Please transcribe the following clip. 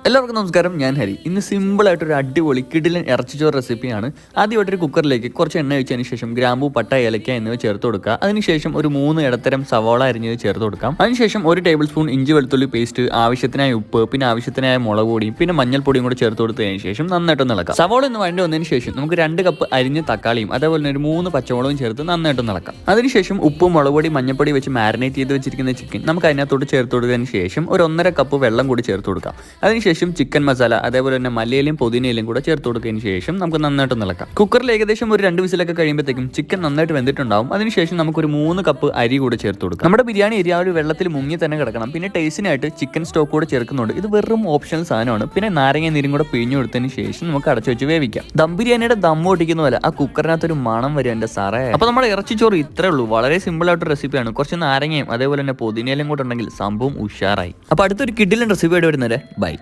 എല്ലാവർക്കും നമസ്കാരം. ഞാൻ ഹരി. ഇന്ന് സിമ്പിളായിട്ടൊരു അടിപൊളി കിടിലൻ ഇറച്ചിച്ചോറ് റെസിപ്പിയാണ്. ആദ്യമായിട്ടൊരു കുക്കറിലേക്ക് കുറച്ച് എണ്ണ ഒഴിച്ചതിന് ശേഷം ഗ്രാമ്പൂ, പട്ട, ഏലക്ക എന്നിവ ചേർത്ത് കൊടുക്കുക. അതിനുശേഷം ഒരു 3 ഇടത്തരം സവാള അരിഞ്ഞത് ചേർത്ത് കൊടുക്കാം. അതിനുശേഷം 1 ടേബിൾ സ്പൂൺ ഇഞ്ചി വെളുത്തുള്ളി പേസ്റ്റ്, ആവശ്യത്തിനായ ഉപ്പ്, പിന്നെ ആവശ്യത്തിനായ മുളക് പൊടിയും പിന്നെ മഞ്ഞൾപ്പൊടിയും കൂടെ ചേർത്ത് കൊടുത്തതിന് ശേഷം നന്നായിട്ട് ഇളക്കാം. സവാള ഒന്ന് വഴണ്ടി വന്നതിന് ശേഷം നമുക്ക് 2 കപ്പ് അരിഞ്ഞ തക്കാളിയും അതേപോലെ തന്നെ ഒരു 3 പച്ചമുളകും ചേർത്ത് നന്നായിട്ട് ഇളക്കാം. അതിനുശേഷം ഉപ്പും മുളക് പൊടി മഞ്ഞൾപ്പൊടി വെച്ച് മാരിനേറ്റ് ചെയ്ത് വെച്ചിരിക്കുന്ന ചിക്കൻ നമുക്ക് അതിനകത്തോട്ട് ചേർത്ത് കൊടുത്തതിന് ശേഷം ഒരു 1.5 കപ്പ് വെള്ളം കൂടി ചേർത്ത് കൊടുക്കാം. അതിനുശേഷം ചിക്കൻ മസാല അതേപോലെ തന്നെ മല്ലിയിലും പുതിനയിലും കൂടെ ചേർത്ത് കൊടുത്തതിന് ശേഷം നമുക്ക് നന്നായിട്ട് ഇളക്കാം. കുക്കറിൽ ഏകദേശം ഒരു 2 വിസിലൊക്കെ കഴിയുമ്പോഴത്തേക്കും ചിക്കൻ നന്നായിട്ട് വെന്തിട്ടുണ്ടാവും. അതിനുശേഷം നമുക്ക് ഒരു 3 കപ്പ് അരി കൂടെ ചേർത്ത് കൊടുക്കാം. നമ്മുടെ ബിരിയാണി അരി ആ ഒരു വെള്ളത്തിൽ മുങ്ങി തന്നെ കിടക്കണം. പിന്നെ ടേസ്റ്റിനായിട്ട് ചിക്കൻ സ്റ്റോക്ക് കൂടെ ചേർക്കുന്നുണ്ട്. ഇത് വെറും ഓപ്ഷണൽ സാധനമാണ്. പിന്നെ നാരങ്ങ നീരും കൂടെ പിഴിഞ്ഞു കൊടുത്തതിന് ശേഷം നമുക്ക് അടച്ചു വെച്ച് വേവിക്കാം. ദം ബിരിയാണിയുടെ ദം ഓടിക്കുന്ന പോലെ ആ കുക്കറിനകത്തൊരു മണം വരും എന്റെ സാറേ. അപ്പൊ നമ്മുടെ ഇറച്ചിച്ചോറ് ഇത്രേ ഉള്ളൂ. വളരെ സിമ്പിൾ ആയിട്ട് റെസിപ്പിയാണ്. കുറച്ച് നാരങ്ങയും അതേപോലെ തന്നെ പുതിനയിലും കൂടെ ഉണ്ടെങ്കിൽ സംഭവം ഉഷാറായി. അപ്പൊ അടുത്തൊരു കിഡിലൻ റെസിപ്പിയായിട്ട് വരുന്നവരെ ബൈ.